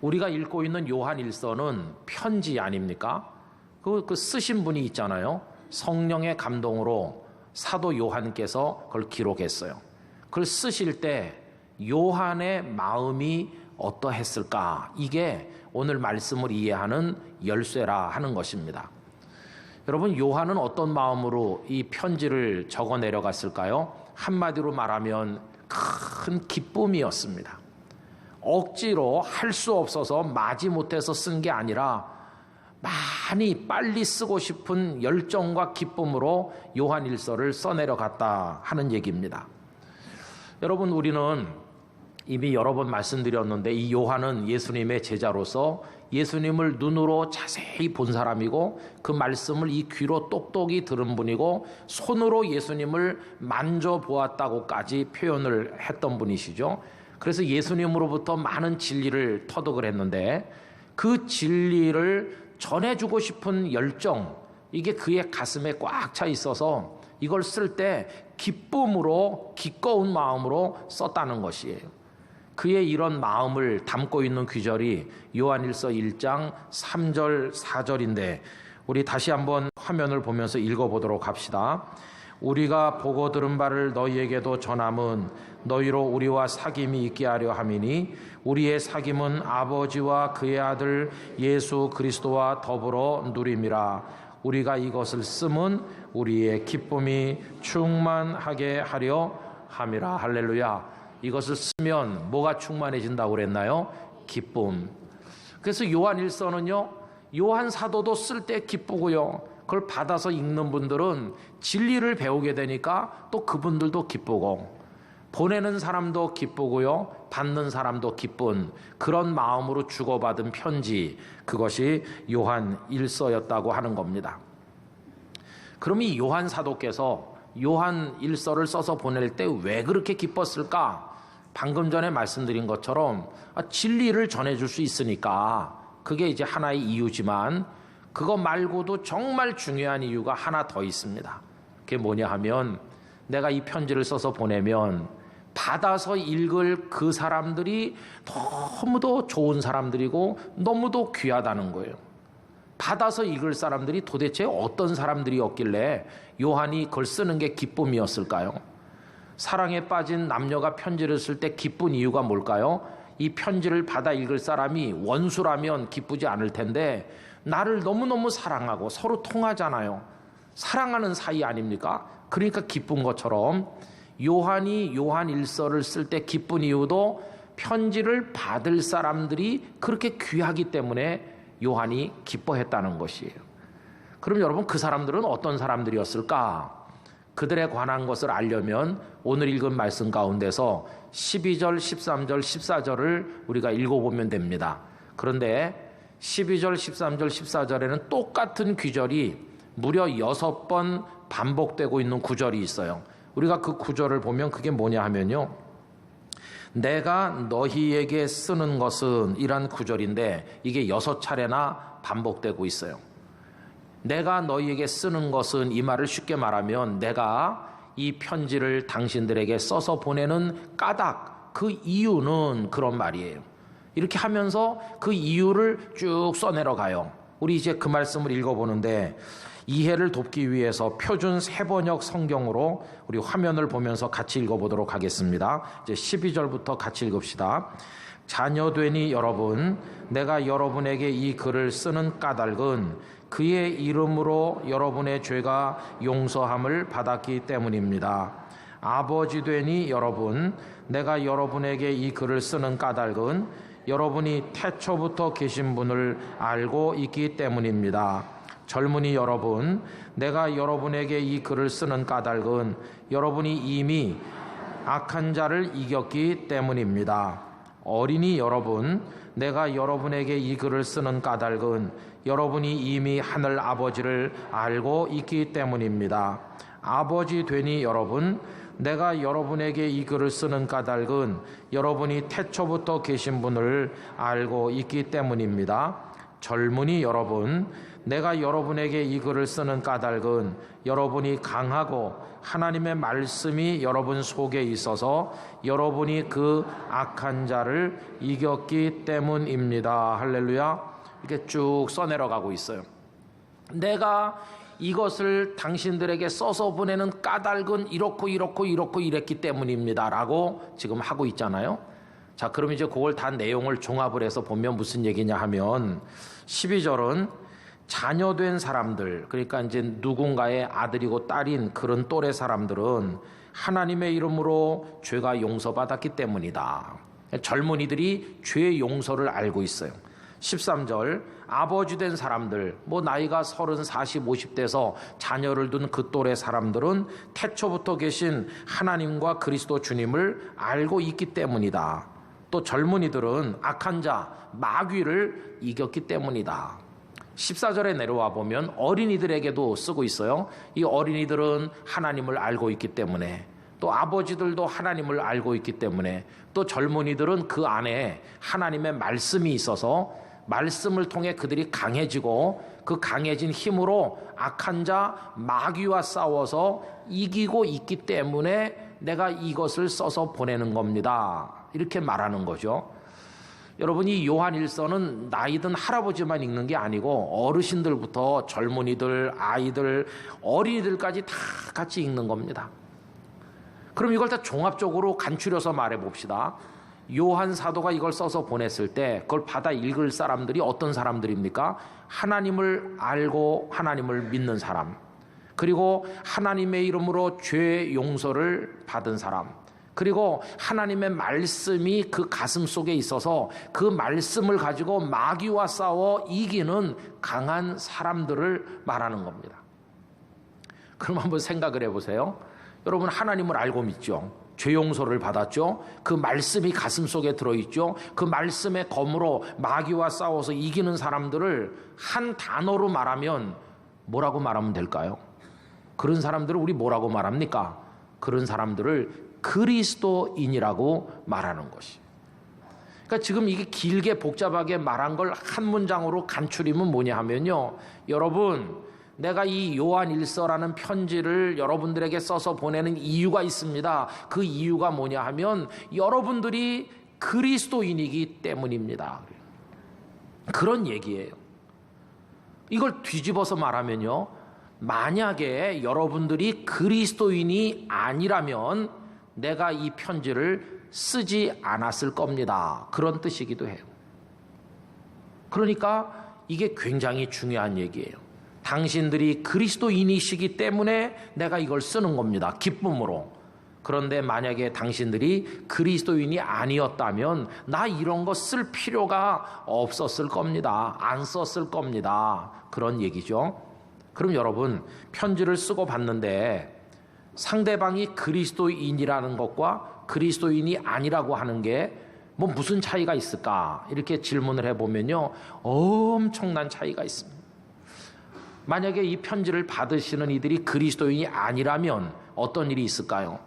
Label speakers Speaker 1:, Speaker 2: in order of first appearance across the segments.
Speaker 1: 우리가 읽고 있는 요한일서는 편지 아닙니까? 그 쓰신 분이 있잖아요. 성령의 감동으로 사도 요한께서 그걸 기록했어요. 그걸 쓰실 때 요한의 마음이 어떠했을까? 이게 오늘 말씀을 이해하는 열쇠라 하는 것입니다. 여러분, 요한은 어떤 마음으로 이 편지를 적어 내려갔을까요? 한마디로 말하면 큰 기쁨이었습니다. 억지로 할 수 없어서 마지못해서 쓴 게 아니라 많이 빨리 쓰고 싶은 열정과 기쁨으로 요한일서를 써내려갔다 하는 얘기입니다. 여러분, 우리는 이미 여러 번 말씀드렸는데 이 요한은 예수님의 제자로서 예수님을 눈으로 자세히 본 사람이고 그 말씀을 이 귀로 똑똑히 들은 분이고 손으로 예수님을 만져보았다고까지 표현을 했던 분이시죠. 그래서 예수님으로부터 많은 진리를 터득을 했는데 그 진리를 전해주고 싶은 열정, 이게 그의 가슴에 꽉 차 있어서 이걸 쓸 때 기쁨으로 기꺼운 마음으로 썼다는 것이에요. 그의 이런 마음을 담고 있는 구절이 요한일서 1장 3절 4절인데 우리 다시 한번 화면을 보면서 읽어보도록 합시다. 우리가 보고 들은 바를 너희에게도 전함은 너희로 우리와 사귐이 있게 하려 함이니 우리의 사귐은 아버지와 그의 아들 예수 그리스도와 더불어 누림이라. 우리가 이것을 쓰면 우리의 기쁨이 충만하게 하려 함이라. 할렐루야. 이것을 쓰면 뭐가 충만해진다고 그랬나요? 기쁨. 그래서 요한일서는요, 요한 사도도 쓸 때 기쁘고요, 그걸 받아서 읽는 분들은 진리를 배우게 되니까 또 그분들도 기쁘고 보내는 사람도 기쁘고요, 받는 사람도 기쁜 그런 마음으로 주고받은 편지, 그것이 요한일서였다고 하는 겁니다. 그럼 이 요한 사도께서 요한일서를 써서 보낼 때 왜 그렇게 기뻤을까? 방금 전에 말씀드린 것처럼 진리를 전해줄 수 있으니까 그게 이제 하나의 이유지만 그거 말고도 정말 중요한 이유가 하나 더 있습니다. 그게 뭐냐 하면 내가 이 편지를 써서 보내면 받아서 읽을 그 사람들이 너무도 좋은 사람들이고 너무도 귀하다는 거예요. 받아서 읽을 사람들이 도대체 어떤 사람들이었길래 요한이 그걸 쓰는 게 기쁨이었을까요? 사랑에 빠진 남녀가 편지를 쓸 때 기쁜 이유가 뭘까요? 이 편지를 받아 읽을 사람이 원수라면 기쁘지 않을 텐데 나를 너무너무 사랑하고 서로 통하잖아요. 사랑하는 사이 아닙니까? 그러니까 기쁜 것처럼 요한이 요한일서를 쓸 때 기쁜 이유도 편지를 받을 사람들이 그렇게 귀하기 때문에 요한이 기뻐했다는 것이에요. 그럼 여러분, 그 사람들은 어떤 사람들이었을까? 그들에 관한 것을 알려면 오늘 읽은 말씀 가운데서 12절, 13절, 14절을 우리가 읽어보면 됩니다. 그런데 12절, 13절, 14절에는 똑같은 구절이 무려 6번 반복되고 있는 구절이 있어요. 우리가 그 구절을 보면 그게 뭐냐 하면요, 내가 너희에게 쓰는 것은 이란 구절인데 이게 6차례나 반복되고 있어요. 내가 너희에게 쓰는 것은, 이 말을 쉽게 말하면 내가 이 편지를 당신들에게 써서 보내는 까닭, 그 이유는 그런 말이에요. 이렇게 하면서 그 이유를 쭉 써내려 가요. 우리 이제 그 말씀을 읽어보는데 이해를 돕기 위해서 표준 세번역 성경으로 우리 화면을 보면서 같이 읽어보도록 하겠습니다. 이제 12절부터 같이 읽읍시다. 자녀되니 여러분, 내가 여러분에게 이 글을 쓰는 까닭은 그의 이름으로 여러분의 죄가 용서함을 받았기 때문입니다. 아버지 되니 여러분, 내가 여러분에게 이 글을 쓰는 까닭은 여러분이 태초부터 계신 분을 알고 있기 때문입니다. 젊은이 여러분, 내가 여러분에게 이 글을 쓰는 까닭은 여러분이 이미 악한 자를 이겼기 때문입니다. 어린이 여러분, 내가 여러분에게 이 글을 쓰는 까닭은 여러분이 이미 하늘 아버지를 알고 있기 때문입니다. 아버지 되니 여러분, 내가 여러분에게 이 글을 쓰는 까닭은 여러분이 태초부터 계신 분을 알고 있기 때문입니다. 젊은이 여러분, 내가 여러분에게 이 글을 쓰는 까닭은 여러분이 강하고 하나님의 말씀이 여러분 속에 있어서 여러분이 그 악한 자를 이겼기 때문입니다. 할렐루야. 이렇게 쭉 써내려가고 있어요. 내가 이것을 당신들에게 써서 보내는 까닭은 이렇고 이랬기 때문입니다 라고 지금 하고 있잖아요. 자, 그럼 이제 그걸 다 내용을 종합을 해서 보면 무슨 얘기냐 하면 12절은 자녀된 사람들, 그러니까 이제 누군가의 아들이고 딸인 그런 또래 사람들은 하나님의 이름으로 죄가 용서받았기 때문이다. 젊은이들이 죄의 용서를 알고 있어요. 13절, 아버지 된 사람들, 나이가 30, 40, 50대에서 자녀를 둔 그 또래 사람들은 태초부터 계신 하나님과 그리스도 주님을 알고 있기 때문이다. 또 젊은이들은 악한 자, 마귀를 이겼기 때문이다. 14절에 내려와 보면 어린이들에게도 쓰고 있어요. 이 어린이들은 하나님을 알고 있기 때문에, 또 아버지들도 하나님을 알고 있기 때문에, 또 젊은이들은 그 안에 하나님의 말씀이 있어서 말씀을 통해 그들이 강해지고 그 강해진 힘으로 악한 자 마귀와 싸워서 이기고 있기 때문에 내가 이것을 써서 보내는 겁니다. 이렇게 말하는 거죠. 여러분, 이 요한 1서는 나이든 할아버지만 읽는 게 아니고 어르신들부터 젊은이들, 아이들, 어린이들까지 다 같이 읽는 겁니다. 그럼 이걸 다 종합적으로 간추려서 말해 봅시다. 요한 사도가 이걸 써서 보냈을 때 그걸 받아 읽을 사람들이 어떤 사람들입니까? 하나님을 알고 하나님을 믿는 사람, 그리고 하나님의 이름으로 죄 용서를 받은 사람, 그리고 하나님의 말씀이 그 가슴 속에 있어서 그 말씀을 가지고 마귀와 싸워 이기는 강한 사람들을 말하는 겁니다. 그럼 한번 생각을 해보세요. 여러분, 하나님을 알고 믿죠? 죄 용서를 받았죠? 그 말씀이 가슴 속에 들어있죠? 그 말씀의 검으로 마귀와 싸워서 이기는 사람들을 한 단어로 말하면 뭐라고 말하면 될까요? 그런 사람들을 우리 뭐라고 말합니까? 그런 사람들을 그리스도인이라고 말하는 것이. 그러니까 지금 이게 길게 복잡하게 말한 걸 한 문장으로 간추리면 뭐냐 하면요, 여러분, 내가 이 요한 1서라는 편지를 여러분들에게 써서 보내는 이유가 있습니다. 그 이유가 뭐냐 하면 여러분들이 그리스도인이기 때문입니다. 그런 얘기예요. 이걸 뒤집어서 말하면요, 만약에 여러분들이 그리스도인이 아니라면 내가 이 편지를 쓰지 않았을 겁니다. 그런 뜻이기도 해요. 그러니까 이게 굉장히 중요한 얘기예요. 당신들이 그리스도인이시기 때문에 내가 이걸 쓰는 겁니다. 기쁨으로. 그런데 만약에 당신들이 그리스도인이 아니었다면 나 이런 거 쓸 필요가 없었을 겁니다. 안 썼을 겁니다. 그런 얘기죠. 그럼 여러분, 편지를 쓰고 봤는데 상대방이 그리스도인이라는 것과 그리스도인이 아니라고 하는 게 무슨 차이가 있을까? 이렇게 질문을 해보면요, 엄청난 차이가 있습니다. 만약에 이 편지를 받으시는 이들이 그리스도인이 아니라면 어떤 일이 있을까요?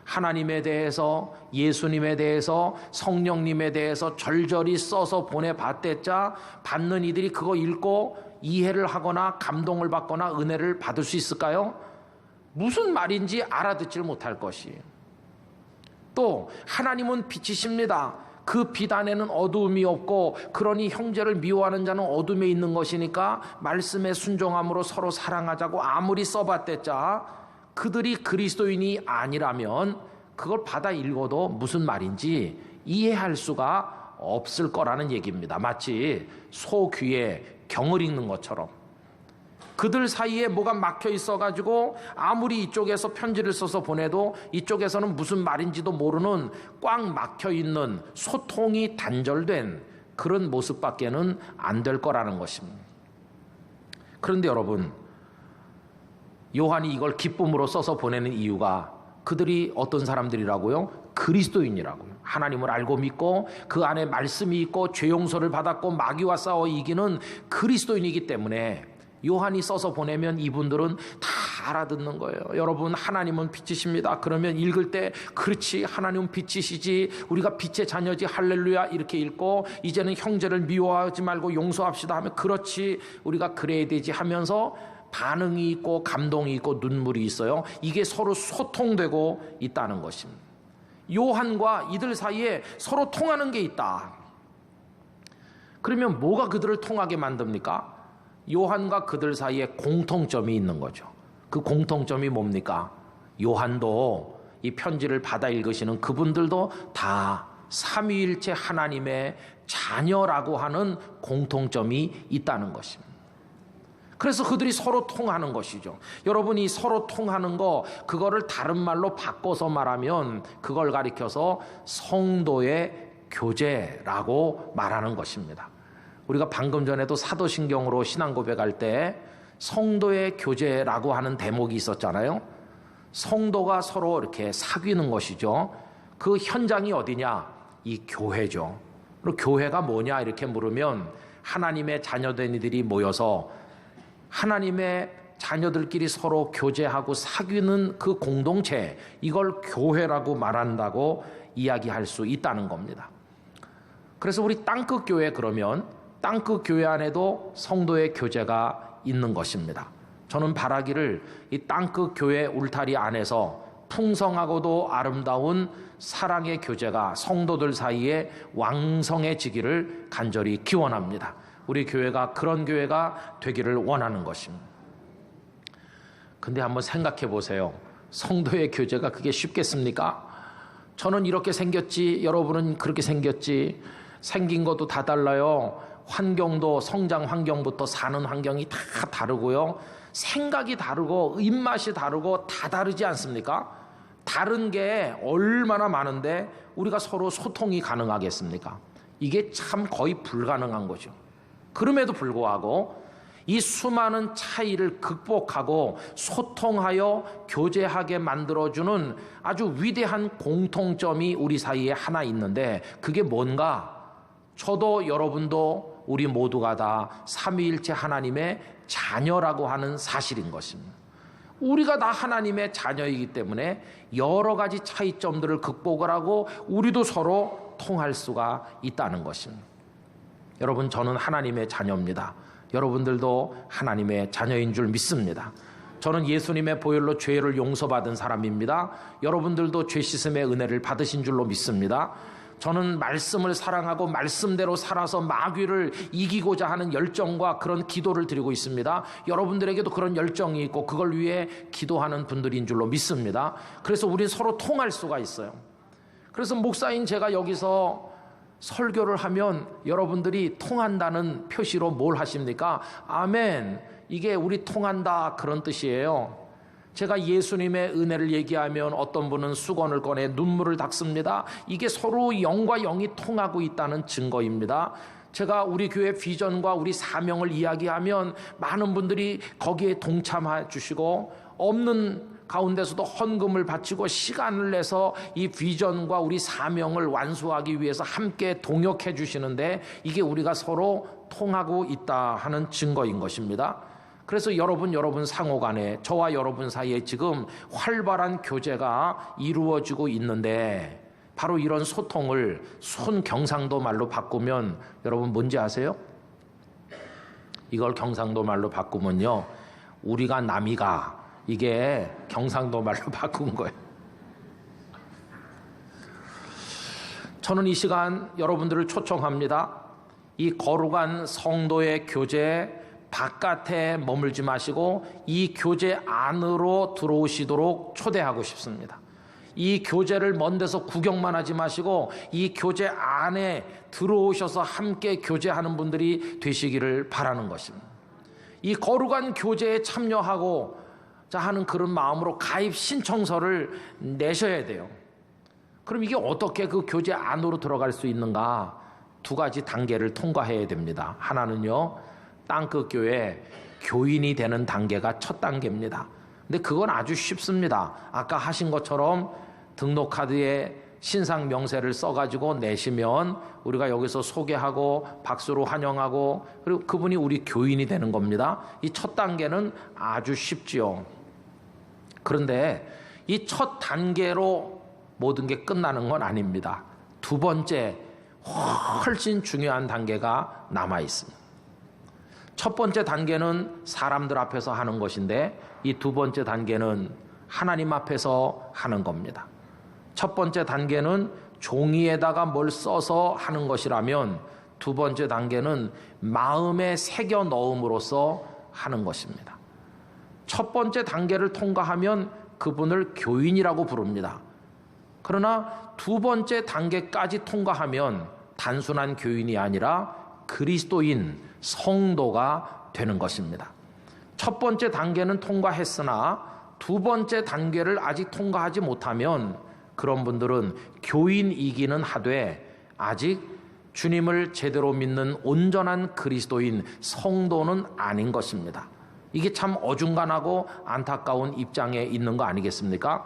Speaker 1: 하나님에 대해서, 예수님에 대해서, 성령님에 대해서 절절히 써서 보내봤댔자 받는 이들이 그거 읽고 이해를 하거나 감동을 받거나 은혜를 받을 수 있을까요? 무슨 말인지 알아듣지를 못할 것이에요. 또 하나님은 빛이십니다. 그 빛 안에는 어두움이 없고 그러니 형제를 미워하는 자는 어둠에 있는 것이니까 말씀에 순종함으로 서로 사랑하자고 아무리 써봤댔자 그들이 그리스도인이 아니라면 그걸 받아 읽어도 무슨 말인지 이해할 수가 없을 거라는 얘기입니다. 마치 소 귀에 경을 읽는 것처럼 그들 사이에 뭐가 막혀 있어가지고 아무리 이쪽에서 편지를 써서 보내도 이쪽에서는 무슨 말인지도 모르는 꽉 막혀 있는 소통이 단절된 그런 모습밖에는 안 될 거라는 것입니다. 그런데 여러분, 요한이 이걸 기쁨으로 써서 보내는 이유가 그들이 어떤 사람들이라고요? 그리스도인이라고요. 하나님을 알고 믿고 그 안에 말씀이 있고 죄 용서를 받았고 마귀와 싸워 이기는 그리스도인이기 때문에 요한이 써서 보내면 이분들은 다 알아듣는 거예요. 여러분, 하나님은 빛이십니다. 그러면 읽을 때 그렇지, 하나님은 빛이시지, 우리가 빛의 자녀지, 할렐루야 이렇게 읽고, 이제는 형제를 미워하지 말고 용서합시다 하면 그렇지, 우리가 그래야 되지 하면서 반응이 있고 감동이 있고 눈물이 있어요. 이게 서로 소통되고 있다는 것입니다. 요한과 이들 사이에 서로 통하는 게 있다. 그러면 뭐가 그들을 통하게 만듭니까? 요한과 그들 사이에 공통점이 있는 거죠. 그 공통점이 뭡니까? 요한도 이 편지를 받아 읽으시는 그분들도 다 삼위일체 하나님의 자녀라고 하는 공통점이 있다는 것입니다. 그래서 그들이 서로 통하는 것이죠. 여러분이 서로 통하는 거, 그거를 다른 말로 바꿔서 말하면 그걸 가리켜서 성도의 교제라고 말하는 것입니다. 우리가 방금 전에도 사도신경으로 신앙 고백할 때 성도의 교제라고 하는 대목이 있었잖아요. 성도가 서로 이렇게 사귀는 것이죠. 그 현장이 어디냐? 이 교회죠. 그리고 교회가 뭐냐 이렇게 물으면 하나님의 자녀된 이들이 모여서 하나님의 자녀들끼리 서로 교제하고 사귀는 그 공동체, 이걸 교회라고 말한다고 이야기할 수 있다는 겁니다. 그래서 우리 땅끝 교회, 그러면 땅끝 교회 안에도 성도의 교제가 있는 것입니다. 저는 바라기를 이 땅끝 교회 울타리 안에서 풍성하고도 아름다운 사랑의 교제가 성도들 사이에 왕성해지기를 간절히 기원합니다. 우리 교회가 그런 교회가 되기를 원하는 것입니다. 근데 한번 생각해 보세요. 성도의 교제가 그게 쉽겠습니까? 저는 이렇게 생겼지, 여러분은 그렇게 생겼지, 생긴 것도 다 달라요. 환경도, 성장 환경부터 사는 환경이 다 다르고요. 생각이 다르고 입맛이 다르고 다 다르지 않습니까? 다른 게 얼마나 많은데 우리가 서로 소통이 가능하겠습니까? 이게 참 거의 불가능한 거죠. 그럼에도 불구하고 이 수많은 차이를 극복하고 소통하여 교제하게 만들어주는 아주 위대한 공통점이 우리 사이에 하나 있는데, 그게 뭔가? 저도 여러분도 우리 모두가 다 삼위일체 하나님의 자녀라고 하는 사실인 것입니다. 우리가 다 하나님의 자녀이기 때문에 여러 가지 차이점들을 극복을 하고 우리도 서로 통할 수가 있다는 것입니다. 여러분, 저는 하나님의 자녀입니다. 여러분들도 하나님의 자녀인 줄 믿습니다. 저는 예수님의 보혈로 죄를 용서받은 사람입니다. 여러분들도 죄 씻음의 은혜를 받으신 줄로 믿습니다. 저는 말씀을 사랑하고 말씀대로 살아서 마귀를 이기고자 하는 열정과 그런 기도를 드리고 있습니다. 여러분들에게도 그런 열정이 있고 그걸 위해 기도하는 분들인 줄로 믿습니다. 그래서 우린 서로 통할 수가 있어요. 그래서 목사인 제가 여기서 설교를 하면 여러분들이 통한다는 표시로 뭘 하십니까? 아멘. 이게 우리 통한다, 그런 뜻이에요. 제가 예수님의 은혜를 얘기하면 어떤 분은 수건을 꺼내 눈물을 닦습니다. 이게 서로 영과 영이 통하고 있다는 증거입니다. 제가 우리 교회 비전과 우리 사명을 이야기하면 많은 분들이 거기에 동참해 주시고, 없는 가운데서도 헌금을 바치고 시간을 내서 이 비전과 우리 사명을 완수하기 위해서 함께 동역해 주시는데, 이게 우리가 서로 통하고 있다 하는 증거인 것입니다. 그래서 여러분 상호 간에, 저와 여러분 사이에 지금 활발한 교제가 이루어지고 있는데, 바로 이런 소통을 순 경상도 말로 바꾸면 여러분 뭔지 아세요? 이걸 경상도 말로 바꾸면요, 우리가 남이가, 이게 경상도 말로 바꾼 거예요. 저는 이 시간 여러분들을 초청합니다. 이 거룩한 성도의 교제 바깥에 머물지 마시고 이 교제 안으로 들어오시도록 초대하고 싶습니다. 이 교제를 먼 데서 구경만 하지 마시고 이 교제 안에 들어오셔서 함께 교제하는 분들이 되시기를 바라는 것입니다. 이 거룩한 교제에 참여하고 하는 그런 마음으로 가입 신청서를 내셔야 돼요. 그럼 이게 어떻게 그 교제 안으로 들어갈 수 있는가? 두 가지 단계를 통과해야 됩니다. 하나는요, 땅끝 교회 교인이 되는 단계가 첫 단계입니다. 근데 그건 아주 쉽습니다. 아까 하신 것처럼 등록카드에 신상 명세를 써가지고 내시면 우리가 여기서 소개하고 박수로 환영하고 그리고 그분이 우리 교인이 되는 겁니다. 이 첫 단계는 아주 쉽지요. 그런데 이 첫 단계로 모든 게 끝나는 건 아닙니다. 두 번째 훨씬 중요한 단계가 남아 있습니다. 첫 번째 단계는 사람들 앞에서 하는 것인데 이 두 번째 단계는 하나님 앞에서 하는 겁니다. 첫 번째 단계는 종이에다가 뭘 써서 하는 것이라면 두 번째 단계는 마음에 새겨 넣음으로써 하는 것입니다. 첫 번째 단계를 통과하면 그분을 교인이라고 부릅니다. 그러나 두 번째 단계까지 통과하면 단순한 교인이 아니라 그리스도인, 성도가 되는 것입니다. 첫 번째 단계는 통과했으나 두 번째 단계를 아직 통과하지 못하면 그런 분들은 교인이기는 하되 아직 주님을 제대로 믿는 온전한 그리스도인, 성도는 아닌 것입니다. 이게 참 어중간하고 안타까운 입장에 있는 거 아니겠습니까?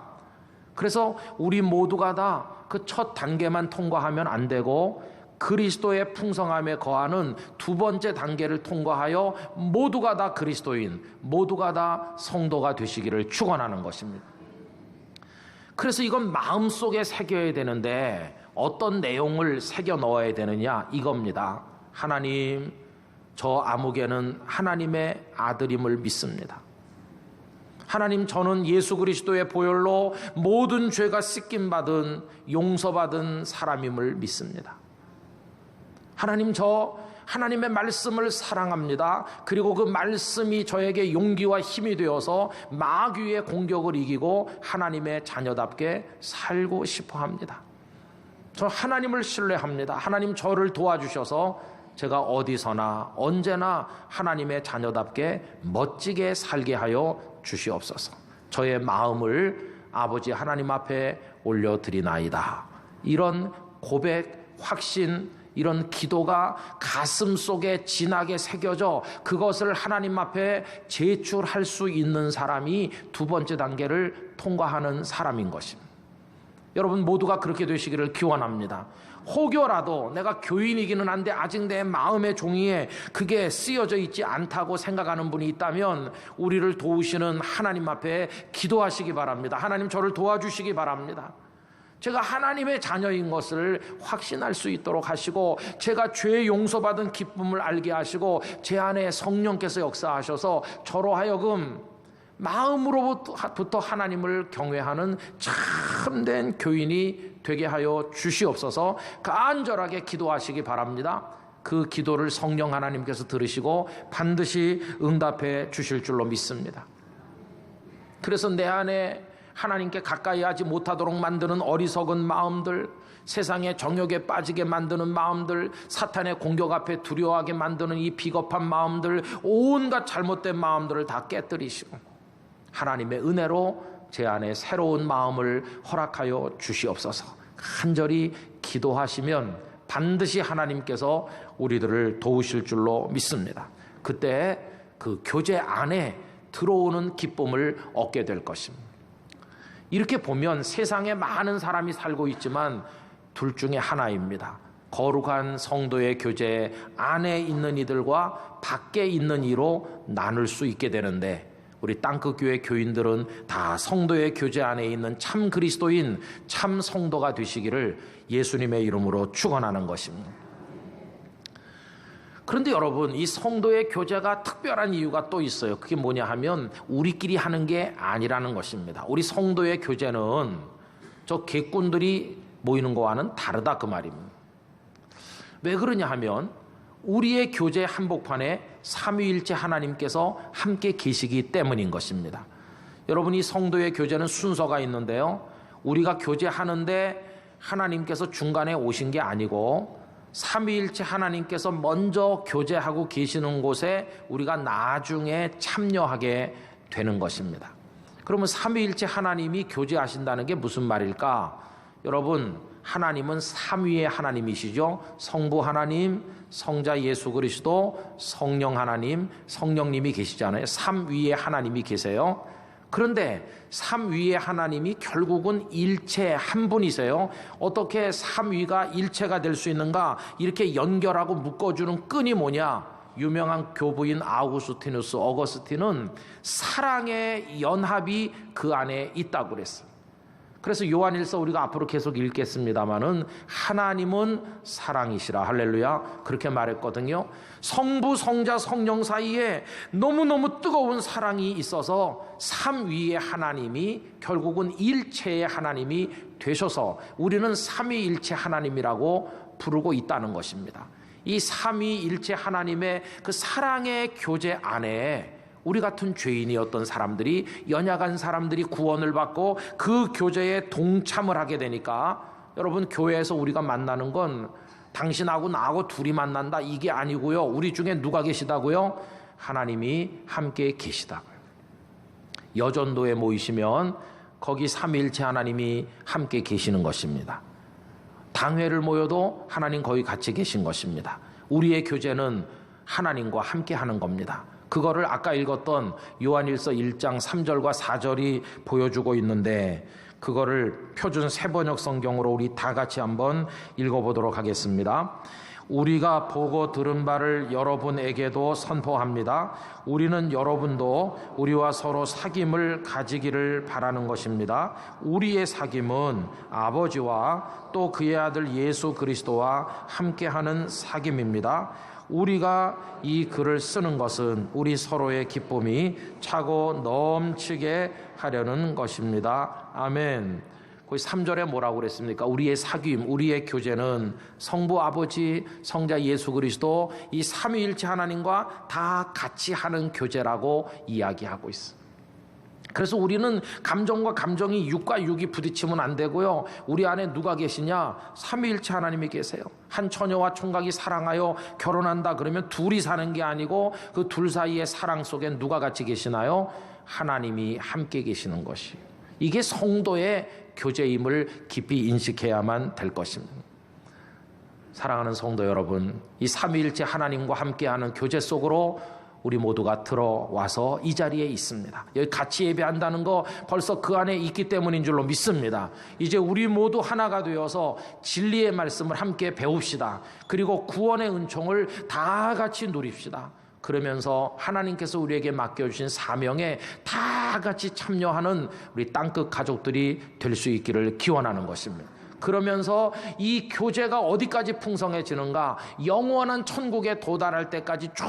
Speaker 1: 그래서 우리 모두가 다 그 첫 단계만 통과하면 안 되고 그리스도의 풍성함에 거하는 두 번째 단계를 통과하여 모두가 다 그리스도인, 모두가 다 성도가 되시기를 축원하는 것입니다. 그래서 이건 마음속에 새겨야 되는데 어떤 내용을 새겨 넣어야 되느냐 이겁니다. 하나님, 저 아무개는 하나님의 아들임을 믿습니다. 하나님, 저는 예수 그리스도의 보혈로 모든 죄가 씻김받은 용서받은 사람임을 믿습니다. 하나님, 저 하나님의 말씀을 사랑합니다. 그리고 그 말씀이 저에게 용기와 힘이 되어서 마귀의 공격을 이기고 하나님의 자녀답게 살고 싶어 합니다. 저 하나님을 신뢰합니다. 하나님, 저를 도와주셔서 제가 어디서나 언제나 하나님의 자녀답게 멋지게 살게 하여 주시옵소서. 저의 마음을 아버지 하나님 앞에 올려드리나이다. 이런 고백, 확신, 이런 기도가 가슴 속에 진하게 새겨져 그것을 하나님 앞에 제출할 수 있는 사람이 두 번째 단계를 통과하는 사람인 것입니다. 여러분 모두가 그렇게 되시기를 기원합니다. 혹여라도 내가 교인이기는 한데 아직 내 마음의 종이에 그게 쓰여져 있지 않다고 생각하는 분이 있다면 우리를 도우시는 하나님 앞에 기도하시기 바랍니다. 하나님, 저를 도와주시기 바랍니다. 제가 하나님의 자녀인 것을 확신할 수 있도록 하시고 제가 죄 용서받은 기쁨을 알게 하시고 제 안에 성령께서 역사하셔서 저로 하여금 마음으로부터 하나님을 경외하는 참된 교인이 되게 하여 주시옵소서. 간절하게 기도하시기 바랍니다. 그 기도를 성령 하나님께서 들으시고 반드시 응답해 주실 줄로 믿습니다. 그래서 내 안에 하나님께 가까이 하지 못하도록 만드는 어리석은 마음들, 세상의 정욕에 빠지게 만드는 마음들, 사탄의 공격 앞에 두려워하게 만드는 이 비겁한 마음들, 온갖 잘못된 마음들을 다 깨뜨리시고 하나님의 은혜로 제 안에 새로운 마음을 허락하여 주시옵소서. 간절히 기도하시면 반드시 하나님께서 우리들을 도우실 줄로 믿습니다. 그때 그 교제 안에 들어오는 기쁨을 얻게 될 것입니다. 이렇게 보면 세상에 많은 사람이 살고 있지만 둘 중에 하나입니다. 거룩한 성도의 교제 안에 있는 이들과 밖에 있는 이로 나눌 수 있게 되는데 우리 땅끝교회 교인들은 다 성도의 교제 안에 있는 참 그리스도인, 참 성도가 되시기를 예수님의 이름으로 축원하는 것입니다. 그런데 여러분, 이 성도의 교제가 특별한 이유가 또 있어요. 그게 뭐냐 하면 우리끼리 하는 게 아니라는 것입니다. 우리 성도의 교제는 저 객꾼들이 모이는 거와는 다르다 그 말입니다. 왜 그러냐 하면 우리의 교제 한복판에 삼위일체 하나님께서 함께 계시기 때문인 것입니다. 여러분, 이 성도의 교제는 순서가 있는데요, 우리가 교제하는데 하나님께서 중간에 오신 게 아니고 삼위일체 하나님께서 먼저 교제하고 계시는 곳에 우리가 나중에 참여하게 되는 것입니다. 그러면 삼위일체 하나님이 교제하신다는 게 무슨 말일까? 여러분, 하나님은 삼위의 하나님이시죠. 성부 하나님, 성자 예수 그리스도, 성령 하나님, 성령님이 계시잖아요. 삼위의 하나님이 계세요. 그런데 삼위의 하나님이 결국은 일체 한 분이세요. 어떻게 삼위가 일체가 될 수 있는가? 이렇게 연결하고 묶어주는 끈이 뭐냐? 유명한 교부인 아우구스티누스 어거스틴은 사랑의 연합이 그 안에 있다고 그랬어요. 그래서 요한일서 우리가 앞으로 계속 읽겠습니다마는 하나님은 사랑이시라, 할렐루야, 그렇게 말했거든요. 성부, 성자, 성령 사이에 너무너무 뜨거운 사랑이 있어서 삼위의 하나님이 결국은 일체의 하나님이 되셔서 우리는 삼위일체 하나님이라고 부르고 있다는 것입니다. 이 삼위일체 하나님의 그 사랑의 교제 안에 우리 같은 죄인이었던 사람들이, 연약한 사람들이 구원을 받고 그 교제에 동참을 하게 되니까, 여러분, 교회에서 우리가 만나는 건 당신하고 나하고 둘이 만난다 이게 아니고요. 우리 중에 누가 계시다고요? 하나님이 함께 계시다고요. 여전도에 모이시면 거기 삼위일체 하나님이 함께 계시는 것입니다. 당회를 모여도 하나님 거기 같이 계신 것입니다. 우리의 교제는 하나님과 함께 하는 겁니다. 그거를 아까 읽었던 요한일서 1장 3절과 4절이 보여주고 있는데, 그거를 표준 새번역 성경으로 우리 다 같이 한번 읽어보도록 하겠습니다. 우리가 보고 들은 바를 여러분에게도 선포합니다. 우리는 여러분도 우리와 서로 사귐을 가지기를 바라는 것입니다. 우리의 사귐은 아버지와 또 그의 아들 예수 그리스도와 함께하는 사귐입니다. 우리가 이 글을 쓰는 것은 우리 서로의 기쁨이 차고 넘치게 하려는 것입니다. 아멘. 거기 3절에 뭐라고 그랬습니까? 우리의 사귐, 우리의 교제는 성부 아버지, 성자 예수 그리스도, 이 삼위일체 하나님과 다 같이 하는 교제라고 이야기하고 있어요. 그래서 우리는 감정과 감정이, 육과 육이 부딪히면 안 되고요. 우리 안에 누가 계시냐? 삼위일체 하나님이 계세요. 한 처녀와 총각이 사랑하여 결혼한다 그러면 둘이 사는 게 아니고 그 둘 사이의 사랑 속에 누가 같이 계시나요? 하나님이 함께 계시는 것이, 이게 성도의 교제임을 깊이 인식해야만 될 것입니다. 사랑하는 성도 여러분, 이 삼위일체 하나님과 함께하는 교제 속으로 우리 모두가 들어와서 이 자리에 있습니다. 여기 같이 예배한다는 거 벌써 그 안에 있기 때문인 줄로 믿습니다. 이제 우리 모두 하나가 되어서 진리의 말씀을 함께 배웁시다. 그리고 구원의 은총을 다 같이 누립시다. 그러면서 하나님께서 우리에게 맡겨주신 사명에 다 같이 참여하는 우리 땅끝 가족들이 될 수 있기를 기원하는 것입니다. 그러면서 이 교제가 어디까지 풍성해지는가? 영원한 천국에 도달할 때까지 쭉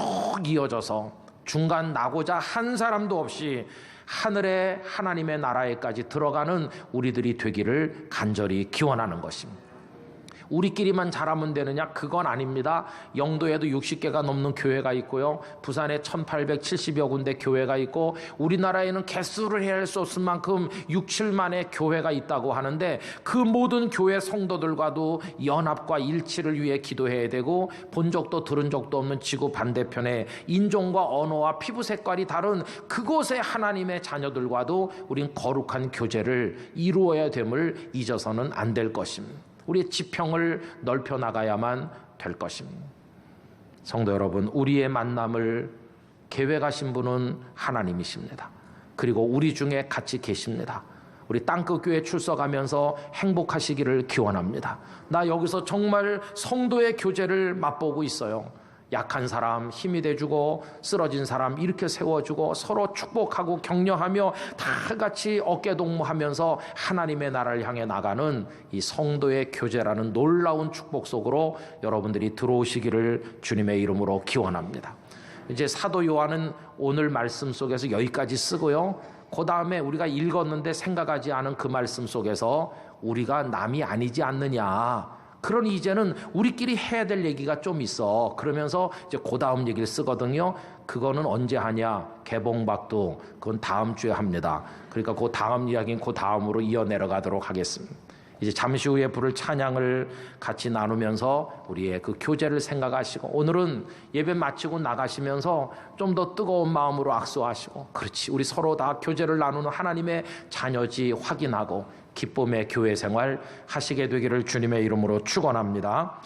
Speaker 1: 이어져서 중간 나고자 한 사람도 없이 하늘의 하나님의 나라에까지 들어가는 우리들이 되기를 간절히 기원하는 것입니다. 우리끼리만 잘하면 되느냐? 그건 아닙니다. 영도에도 60개가 넘는 교회가 있고요. 부산에 1870여 군데 교회가 있고, 우리나라에는 개수를 해야 할 수 없을 만큼 6, 7만의 교회가 있다고 하는데, 그 모든 교회 성도들과도 연합과 일치를 위해 기도해야 되고, 본 적도 들은 적도 없는 지구 반대편에 인종과 언어와 피부 색깔이 다른 그곳의 하나님의 자녀들과도 우린 거룩한 교제를 이루어야 됨을 잊어서는 안 될 것입니다. 우리의 지평을 넓혀 나가야만 될 것입니다. 성도 여러분, 우리의 만남을 계획하신 분은 하나님이십니다. 그리고 우리 중에 같이 계십니다. 우리 땅끝교회 출석하면서 행복하시기를 기원합니다. 나 여기서 정말 성도의 교제를 맛보고 있어요. 약한 사람 힘이 돼주고, 쓰러진 사람 이렇게 세워주고, 서로 축복하고 격려하며 다 같이 어깨동무하면서 하나님의 나라를 향해 나가는 이 성도의 교제라는 놀라운 축복 속으로 여러분들이 들어오시기를 주님의 이름으로 기원합니다. 이제 사도 요한은 오늘 말씀 속에서 여기까지 쓰고요. 그 다음에 우리가 읽었는데 생각하지 않은 그 말씀 속에서 우리가 남이 아니지 않느냐, 그러니 이제는 우리끼리 해야 될 얘기가 좀 있어. 그러면서 이제 그 다음 얘기를 쓰거든요. 그거는 언제 하냐? 개봉박도 그건 다음 주에 합니다. 그러니까 그 다음 이야기는 그 다음으로 이어 내려가도록 하겠습니다. 이제 잠시 후에 부를 찬양을 같이 나누면서 우리의 그 교제를 생각하시고, 오늘은 예배 마치고 나가시면서 좀 더 뜨거운 마음으로 악수하시고, 그렇지, 우리 서로 다 교제를 나누는 하나님의 자녀지 확인하고 기쁨의 교회 생활 하시게 되기를 주님의 이름으로 축원합니다.